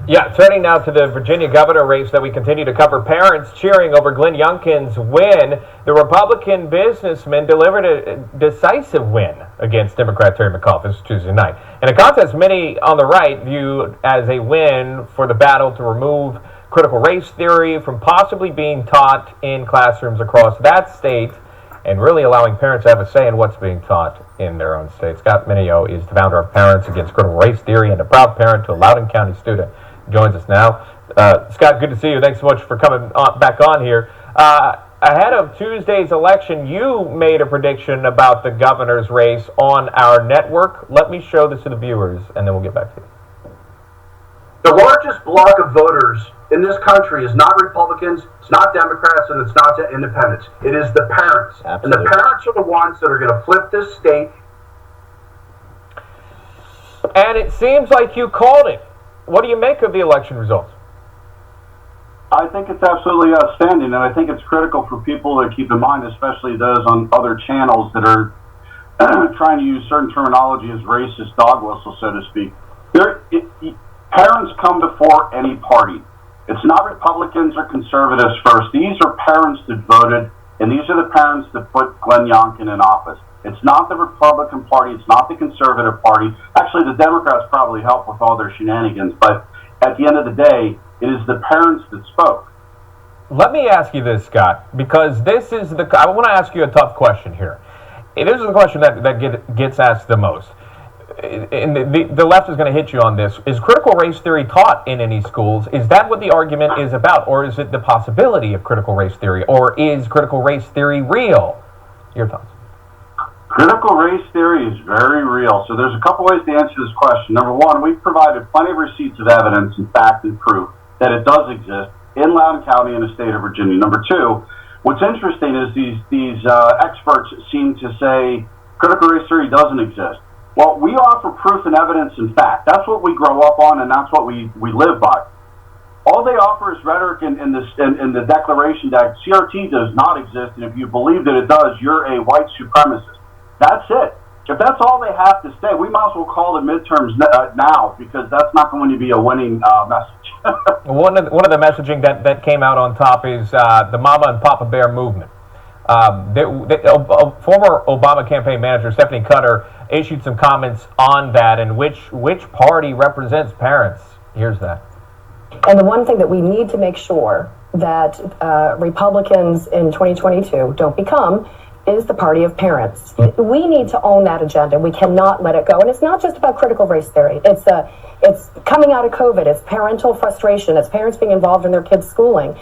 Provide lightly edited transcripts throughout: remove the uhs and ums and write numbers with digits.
Yeah, turning now to the Virginia governor race that we continue to cover. Parents cheering over Glenn Youngkin's win. The Republican businessman delivered a decisive win against Democrat Terry McAuliffe this Tuesday night. In a contest many on the right view as a win for the battle to remove critical race theory from possibly being taught in classrooms across that state and really allowing parents to have a say in what's being taught in their own state. Scott Mineo is the founder of Parents Against Critical Race Theory and a proud parent to a Loudoun County student. Joins us now. Scott, good to see you. Thanks so much for coming back on here. Ahead of Tuesday's election, you made a prediction about the governor's race on our network. Let me show this to the viewers, and then we'll get back to you. The largest bloc of voters in this country is not Republicans, it's not Democrats, and it's not independents. It is the parents. Absolutely. And the parents are the ones that are going to flip this state. And it seems like you called it. What do you make of the election results? I think it's absolutely outstanding, and I think it's critical for people to keep in mind, especially those on other channels that are trying to use certain terminology as racist dog whistle, so to speak. Parents come before any party. It's not Republicans or conservatives first. These are parents that voted, and these are the parents that put Glenn Youngkin in office. It's not the Republican Party. It's not the Conservative Party. Actually, the Democrats probably help with all their shenanigans. But at the end of the day, it is the parents that spoke. Let me ask you this, Scott, because this is I want to ask you a tough question here. This is the question that gets asked the most. And the left is going to hit you on this. Is critical race theory taught in any schools? Is that what the argument is about? Or is it the possibility of critical race theory? Or is critical race theory real? Your thoughts? Critical race theory is very real. So there's a couple ways to answer this question. Number one, we've provided plenty of receipts of evidence and fact and proof that it does exist in Loudoun County in the state of Virginia. Number two, what's interesting is these experts seem to say critical race theory doesn't exist. Well, we offer proof and evidence and fact. That's what we grow up on, and that's what we live by. All they offer is rhetoric in the declaration that CRT does not exist, and if you believe that it does, you're a white supremacist. That's it. If that's all they have to say, we might as well call the midterms now, because that's not going to be a winning message. One of the messaging that came out on top is the Mama and Papa Bear movement. Former Obama campaign manager Stephanie Cutter issued some comments on that, and which party represents parents. Here's that. And the one thing that we need to make sure that Republicans in 2022 don't become is the party of parents. We need to own that agenda. We cannot let it go. And it's not just about critical race theory. It's coming out of COVID. It's parental frustration. It's parents being involved in their kids' schooling.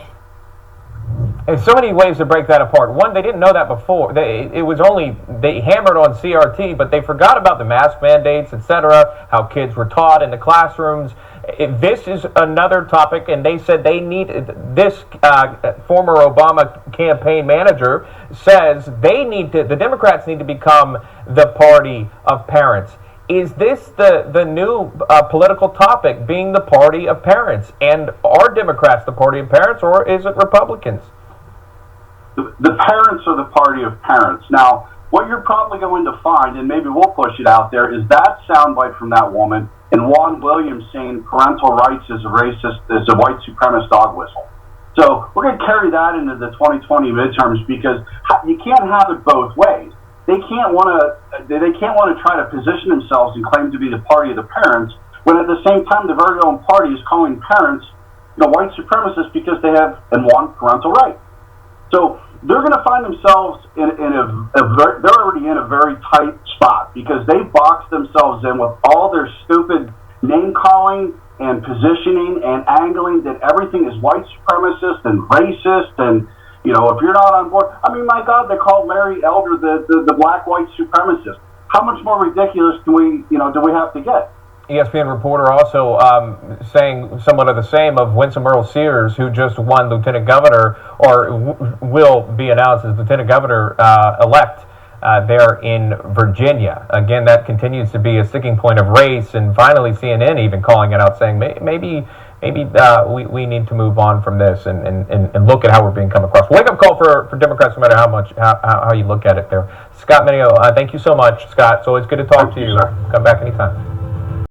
There's so many ways to break that apart. One, they didn't know that before. They hammered on CRT, but they forgot about the mask mandates, etc., how kids were taught in the classrooms. This is another topic, and they said they need this. Former Obama campaign manager says the Democrats need to become the party of parents. Is this the new political topic, being the party of parents? And are Democrats the party of parents, or is it Republicans? The parents are the party of parents. Now, what you're probably going to find, and maybe we'll push it out there, is that soundbite from that woman and Juan Williams saying parental rights is a racist, is a white supremacist dog whistle. So we're going to carry that into the 2020 midterms, because you can't have it both ways. They can't want to try to position themselves and claim to be the party of the parents, when at the same time the very own party is calling parents, white supremacists because they have and want parental rights. So they're going to find themselves they're already in a very tight spot, because they boxed themselves in with all their stupid name calling and positioning and angling that everything is white supremacist and racist, and if you're not on board, I mean, my God, they called Larry Elder the black white supremacist. How much more ridiculous do we have to get? ESPN reporter also saying somewhat of the same of Winsome Earl Sears, who just won lieutenant governor, or will be announced as lieutenant governor elect there in Virginia. Again, that continues to be a sticking point of race, and finally CNN even calling it out, saying maybe we need to move on from this and look at how we're being come across. Wake up call for Democrats, no matter how you look at it there. Scott Mineo, thank you so much, Scott. It's always good to talk to you. Come back anytime.